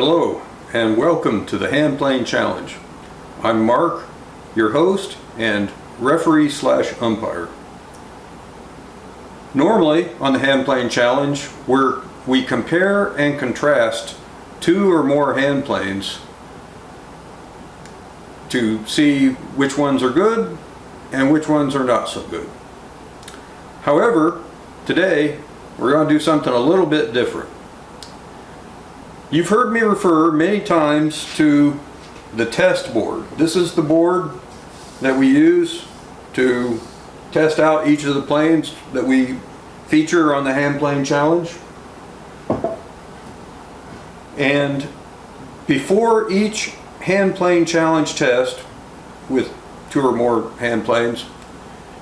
Hello and welcome to the Handplane Challenge. I'm Mark, your host and referee/umpire. Normally on the Handplane Challenge we compare and contrast two or more handplanes to see which ones are good and which ones are not so good. However, today we're going to do something a little bit different. You've heard me refer many times to the test board. This is the board that we use to test out each of the planes that we feature on the Handplane Challenge. And before each Handplane Challenge test with two or more handplanes,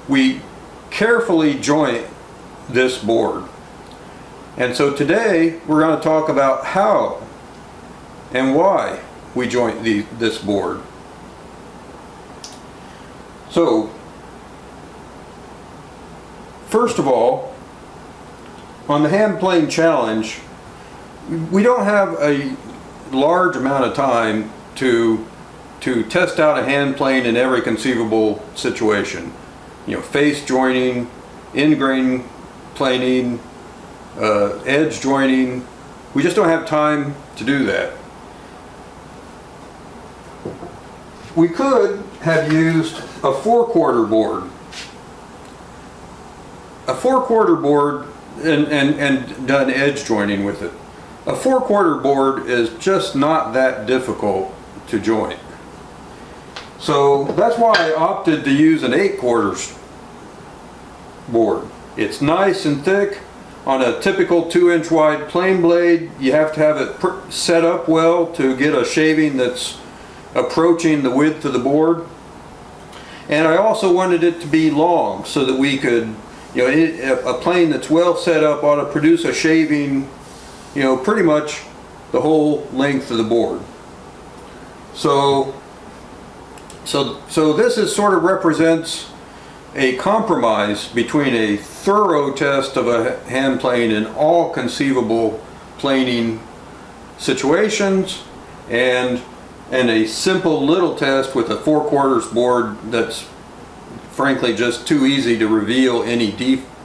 we carefully joint this board. And so today we're going to talk about how and why we joint this board. So first of all, on the Handplane Challenge, we don't have a large amount of time to test out a handplane in every conceivable situation. You know, face joining, in-grain planing, edge joining. We just don't have time to do that. We could have used a 4/4 board. A 4/4 board and done edge joining with it. A 4/4 board is just not that difficult to joint. So that's why I opted to use an 8/4 board. It's nice and thick. On a typical 2-inch wide plane blade, you have to have it set up well to get a shaving that's approaching the width of the board. And I also wanted it to be long so that we could, a plane that's well set up ought to produce a shaving, pretty much the whole length of the board. So this is sort of represents a compromise between a thorough test of a handplane in all conceivable planing situations and a simple little test with a 4/4 board that's frankly just too easy to reveal any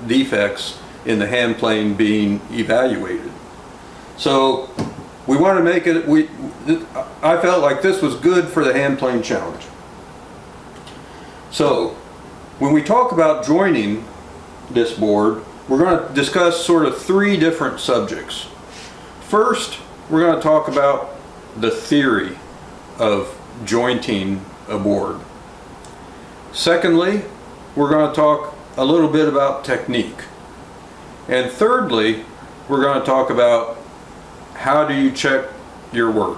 defects in the handplane being evaluated. So we want to make it, I felt like this was good for the Handplane Challenge. So when we talk about joining this board, we're going to discuss sort of three different subjects. First, we're going to talk about the theory of jointing a board. Secondly, we're going to talk a little bit about technique. And thirdly, we're going to talk about how do you check your work.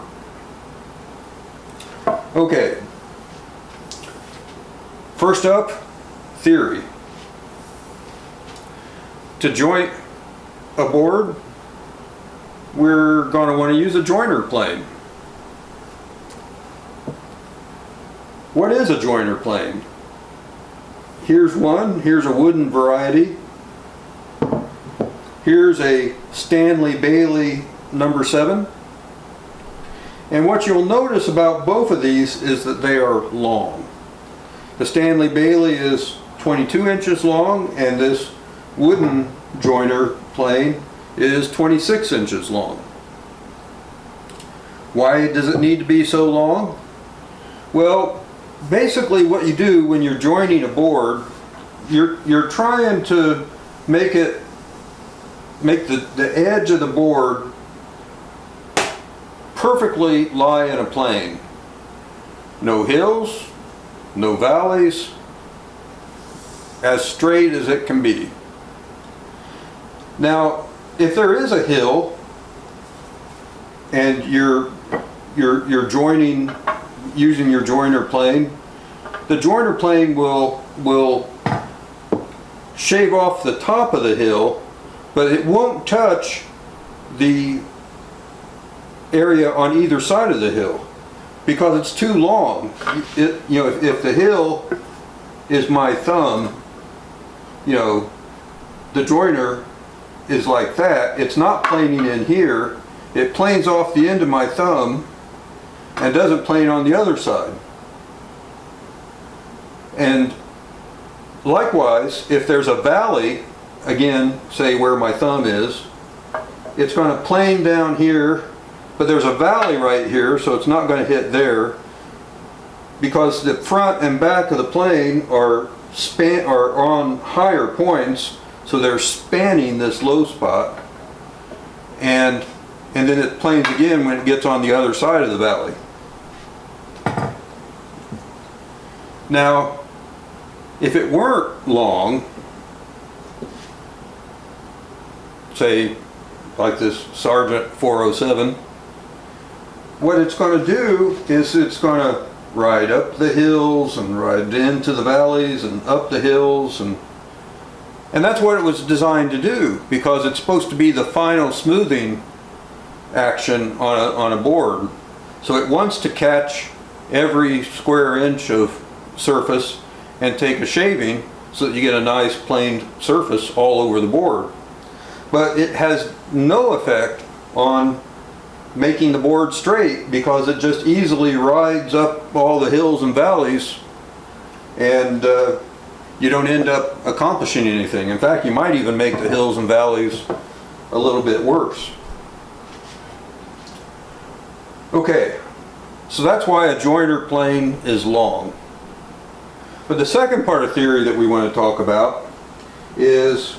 Okay. First up, theory. To joint a board, we're going to want to use a joiner plane. What is a joiner plane? Here's one. Here's a wooden variety. Here's a Stanley Bailey number 7. And what you'll notice about both of these is that they are long. The Stanley Bailey is 22 inches long, and this wooden joiner plane is 26 inches long. Why does it need to be so long? Well, basically what you do when you're joining a board, you're trying to make the edge of the board perfectly lie in a plane. No hills, no valleys, as straight as it can be. Now, if there is a hill and you're joining using your joiner plane, the joiner plane will shave off the top of the hill, but it won't touch the area on either side of the hill because it's too long. If the hill is my thumb, the joiner is like that. It's not planing in here, it planes off the end of my thumb and doesn't plane on the other side. And likewise, if there's a valley, again, say where my thumb is, it's going to plane down here, but there's a valley right here, so it's not going to hit there, because the front and back of the plane are on higher points, so they're spanning this low spot, and then it planes again when it gets on the other side of the valley. Now, if it weren't long, say like this Sergeant 407, what it's going to do is it's going to ride up the hills and ride into the valleys and up the hills, and that's what it was designed to do, because it's supposed to be the final smoothing action on a board. So it wants to catch every square inch of surface and take a shaving so that you get a nice planed surface all over the board. But it has no effect on making the board straight, because it just easily rides up all the hills and valleys, and you don't end up accomplishing anything. In fact, you might even make the hills and valleys a little bit worse. Okay, so that's why a joiner plane is long. But the second part of theory that we want to talk about is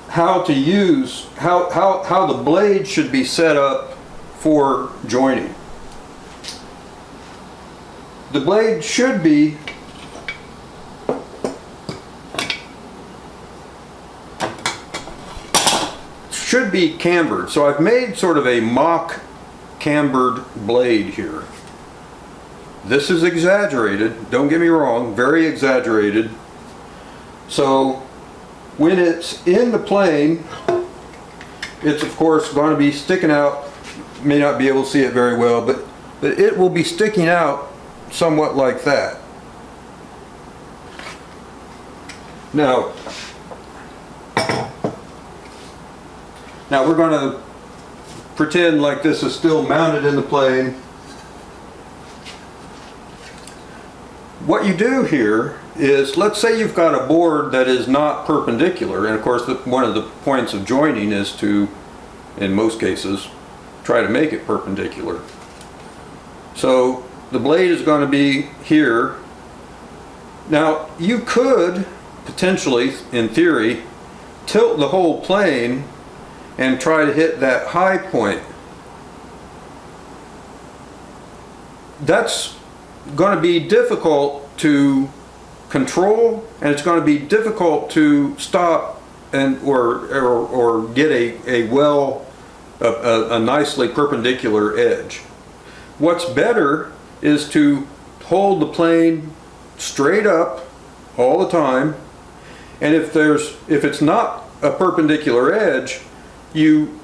how to use, how the blade should be set up for joining. The blade should be cambered. So I've made sort of a mock cambered blade here. This is exaggerated, don't get me wrong, very exaggerated. So when it's in the plane, it's of course going to be sticking out. You may not be able to see it very well, but it will be sticking out somewhat like that. Now we're going to pretend like this is still mounted in the plane. What you do here is, let's say you've got a board that is not perpendicular, and of course one of the points of joining is to, in most cases, try to make it perpendicular. So the blade is going to be here. Now you could potentially, in theory, tilt the whole plane and try to hit that high point. That's going to be difficult to control, and it's going to be difficult to stop and or get a nicely perpendicular edge. What's better is to hold the plane straight up all the time, and if it's not a perpendicular edge, you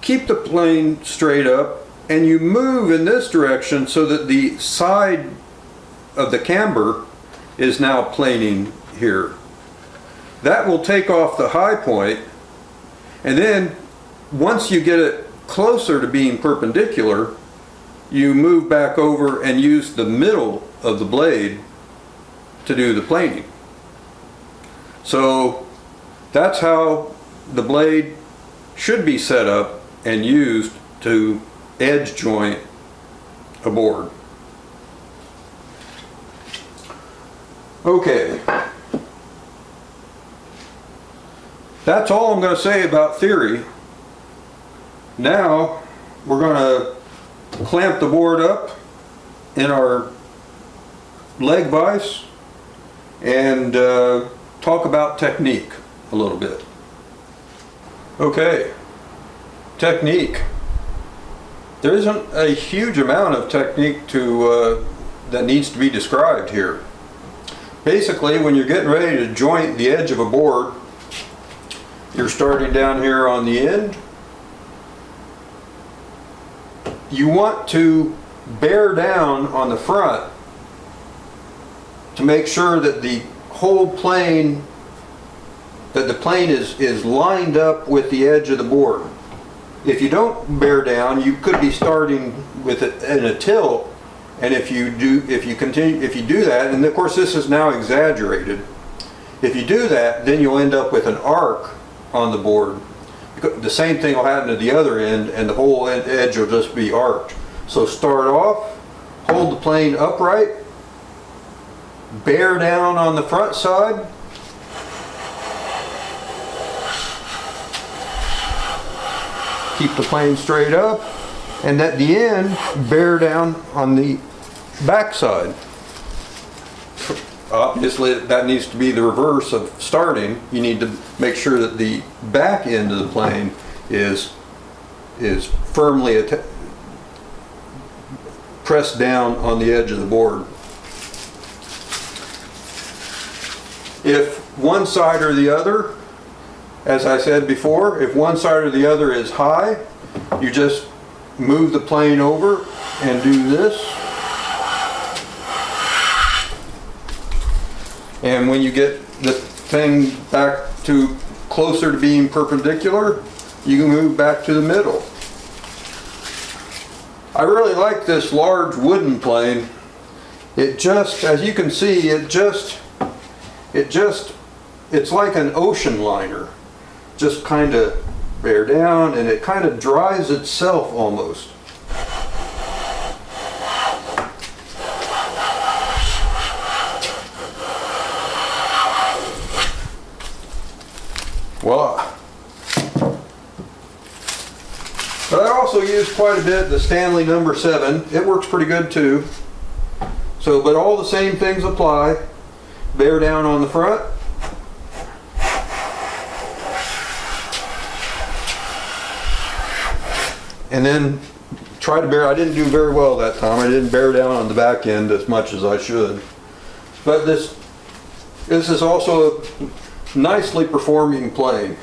keep the plane straight up and you move in this direction so that the side of the camber is now planing here. That will take off the high point, and then once you get it closer to being perpendicular, you move back over and use the middle of the blade to do the planing. So that's how the blade should be set up and used to edge joint a board. Okay, that's all I'm going to say about theory. Now we're going to clamp the board up in our leg vise and talk about technique a little bit. Okay, technique. There isn't a huge amount of technique that needs to be described here. Basically, when you're getting ready to joint the edge of a board, you're starting down here on the end. You want to bear down on the front to make sure that the whole plane that the plane is lined up with the edge of the board. If you don't bear down, you could be starting with it in a tilt, and if you do that, and of course this is now exaggerated, if you do that, then you'll end up with an arc on the board. The same thing will happen to the other end, and the whole edge will just be arced. So start off, hold the plane upright, bear down on the front side, keep the plane straight up, and at the end, bear down on the back side. Obviously, that needs to be the reverse of starting. You need to make sure that the back end of the plane is firmly pressed down on the edge of the board. If one side or the other, as I said before, if one side or the other is high, you just move the plane over and do this. And when you get the thing back to closer to being perpendicular, you can move back to the middle. I really like this large wooden plane. It just, as you can see, it's like an ocean liner. Just kind of bear down, and it kind of drives itself almost. Voila. But I also use quite a bit the Stanley number 7. It works pretty good too. So, but all the same things apply. Bear down on the front. And then try to bear, I didn't do very well that time. I didn't bear down on the back end as much as I should. But this is also a nicely performing plane.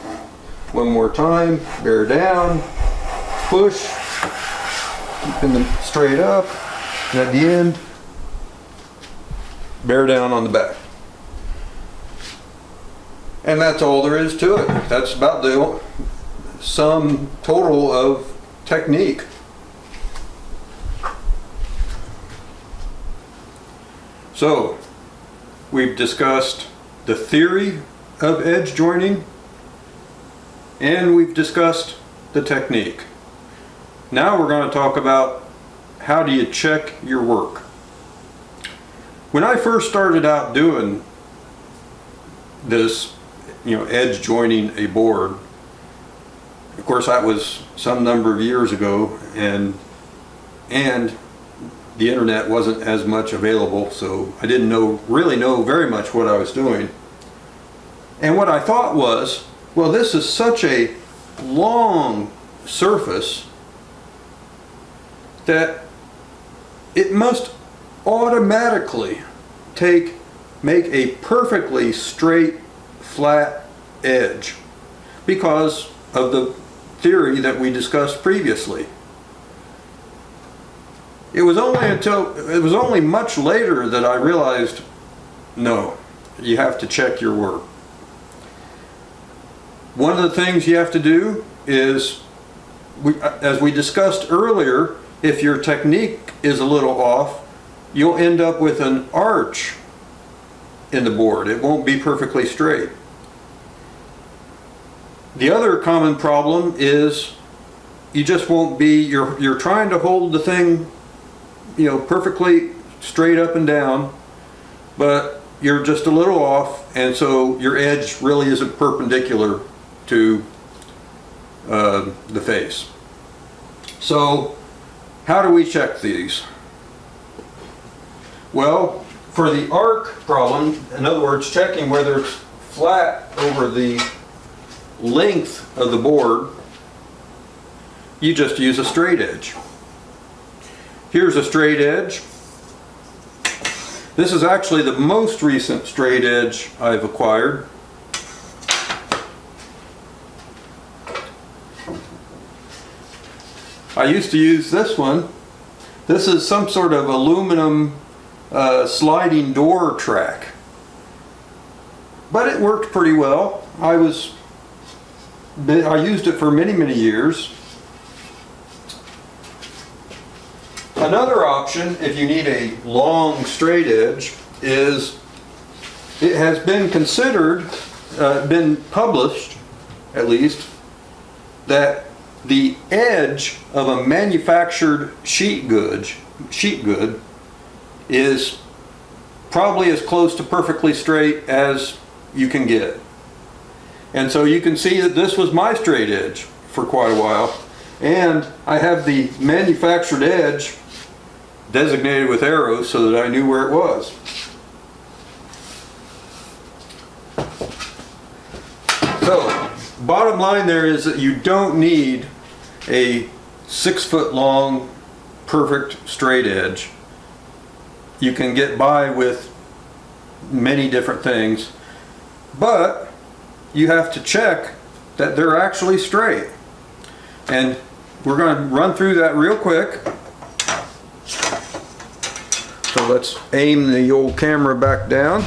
One more time, bear down, push, keeping them straight up, and at the end, bear down on the back. And that's all there is to it. That's about the sum total of technique. So, we've discussed the theory of edge joining, and we've discussed the technique. Now we're going to talk about how do you check your work. When I first started out doing this, edge joining a board, of course that was some number of years ago, and the internet wasn't as much available, so I didn't really know very much what I was doing. And what I thought was, well, this is such a long surface that it must automatically make a perfectly straight, flat edge because of the theory that we discussed previously. It was only much later that I realized, no, you have to check your work. One of the things you have to do is, as we discussed earlier, if your technique is a little off, you'll end up with an arch in the board. It won't be perfectly straight. The other common problem is you just won't be, you're trying to hold the thing, perfectly straight up and down, but you're just a little off, and so your edge really isn't perpendicular to the face. So how do we check these? Well, for the arc problem, in other words, checking whether it's flat over the length of the board, you just use a straight edge. Here's a straight edge. This is actually the most recent straight edge I've acquired. I used to use this one. This is some sort of aluminum sliding door track. But it worked pretty well. I used it for many years. Another option, if you need a long straight edge, is it has been considered, been published at least, that the edge of a manufactured sheet good is probably as close to perfectly straight as you can get. And so you can see that this was my straight edge for quite a while. And I have the manufactured edge designated with arrows so that I knew where it was. So, bottom line there is that you don't need a 6 foot long perfect straight edge. You can get by with many different things, but you have to check that they're actually straight. And we're going to run through that real quick. So let's aim the old camera back down.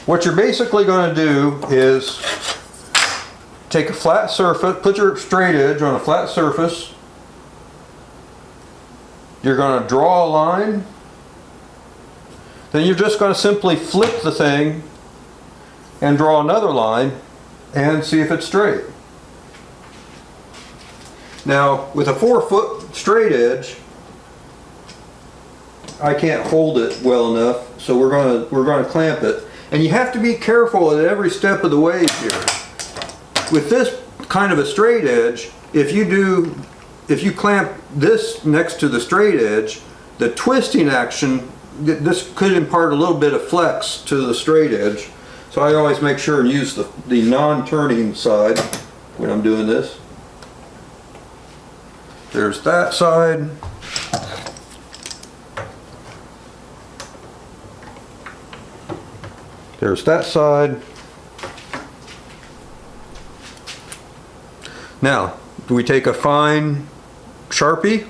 What you're basically going to do is take a flat surface, put your straight edge on a flat surface. You're going to draw a line. Then you're just going to simply flip the thing and draw another line and see if it's straight. Now, with a 4 foot straight edge, I can't hold it well enough, so we're going to clamp it. And you have to be careful at every step of the way here. With this kind of a straight edge, if you clamp this next to the straight edge, the twisting action, this could impart a little bit of flex to the straight edge. So I always make sure and use the non-turning side when I'm doing this. There's that side. There's that side. Now, we take a fine Sharpie.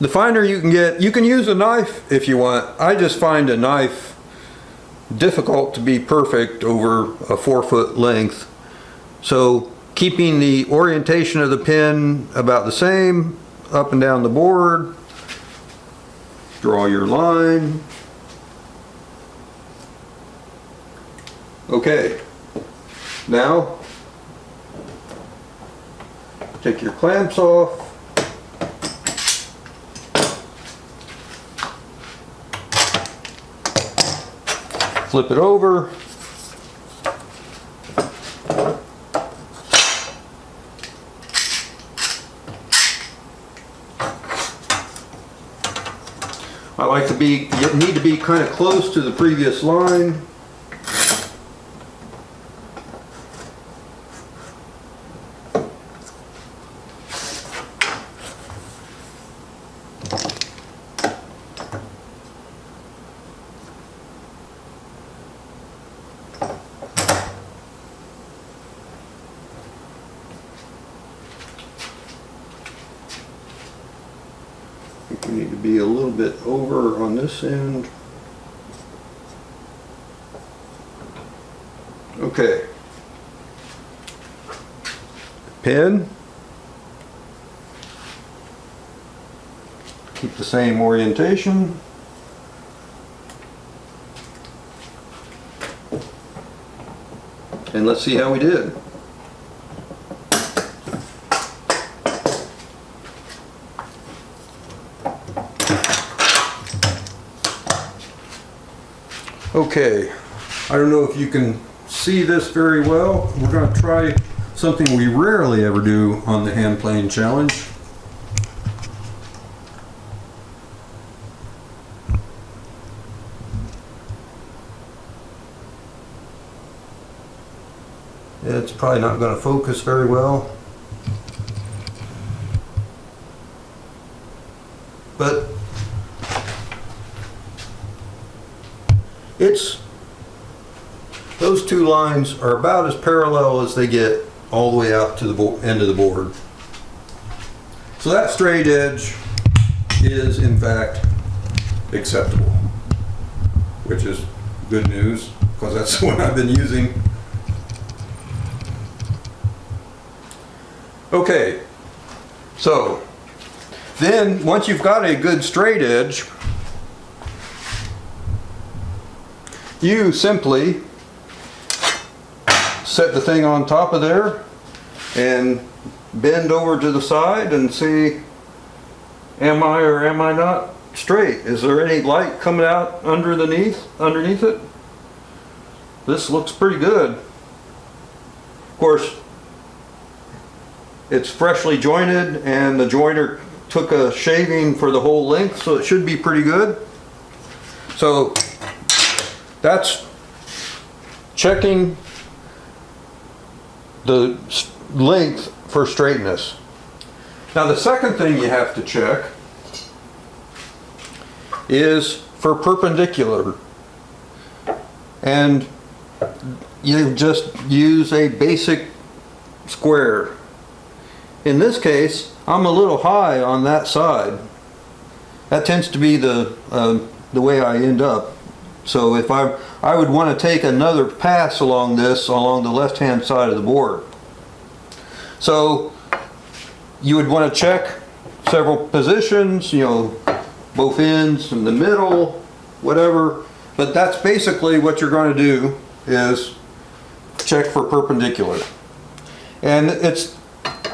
The finer you can get, you can use a knife if you want. I just find a knife difficult to be perfect over a 4 foot length. So keeping the orientation of the pin about the same up and down the board, draw your line. Okay, now take your clamps off. Flip it over. I like to be, you need to be kind of close to the previous line. We need to be a little bit over on this end. Okay. Pin. Keep the same orientation. And let's see how we did. Okay, I don't know if you can see this very well. We're going to try something we rarely ever do on the Handplane challenge. It's probably not going to focus very well. But those two lines are about as parallel as they get all the way out to the end of the board. So that straight edge is in fact acceptable, which is good news because that's what I've been using. Okay, so then once you've got a good straight edge, you simply set the thing on top of there and bend over to the side and see, am I or am I not straight? Is there any light coming out underneath it? This looks pretty good. Of course, it's freshly jointed and the joiner took a shaving for the whole length, so it should be pretty good. So that's checking the length for straightness. Now the second thing you have to check is for perpendicular, and you just use a basic square. In this case, I'm a little high on that side. That tends to be the way I end up. So if I would want to take another pass along this, along the left hand side of the board. So you would want to check several positions, you know, both ends in the middle, whatever. But that's basically what you're going to do, is check for perpendicular. And it's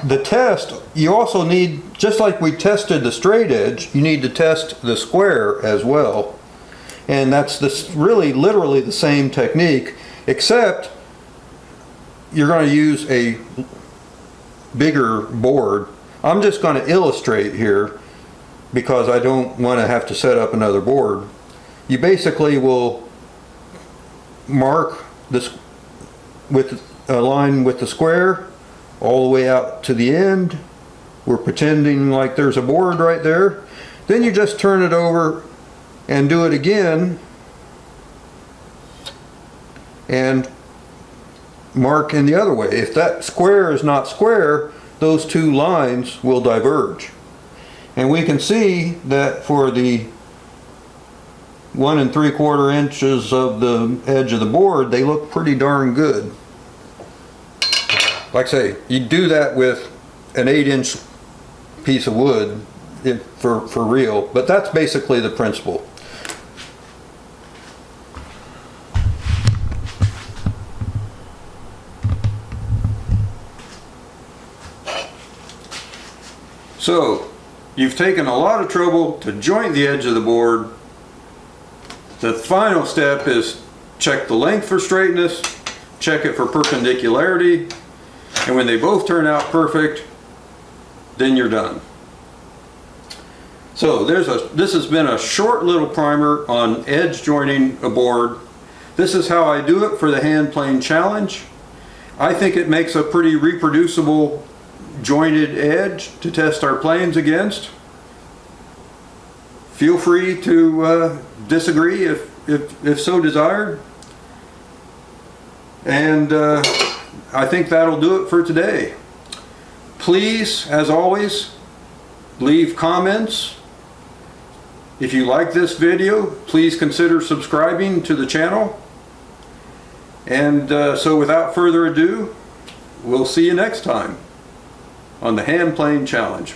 the test, you also need, just like we tested the straight edge, you need to test the square as well. And that's this really literally the same technique, except you're going to use a bigger board. I'm just going to illustrate here because I don't want to have to set up another board. You basically will mark this with a line with the square all the way out to the end. We're pretending like there's a board right there. Then you just turn it over and do it again and mark in the other way. If that square is not square, those two lines will diverge. And we can see that for the 1 3/4 inches of the edge of the board, they look pretty darn good. Like I say, you do that with an 8-inch piece of wood for real, but that's basically the principle. So you've taken a lot of trouble to joint the edge of the board. The final step is check the length for straightness, check it for perpendicularity, and when they both turn out perfect, then you're done. So this has been a short little primer on edge joining a board. This is how I do it for the Handplane challenge. I think it makes a pretty reproducible jointed edge to test our planes against. Feel free to disagree if so desired. And I think that'll do it for today. Please, as always, leave comments. If you like this video, please consider subscribing to the channel. And so without further ado, we'll see you next time on the Handplane Challenge.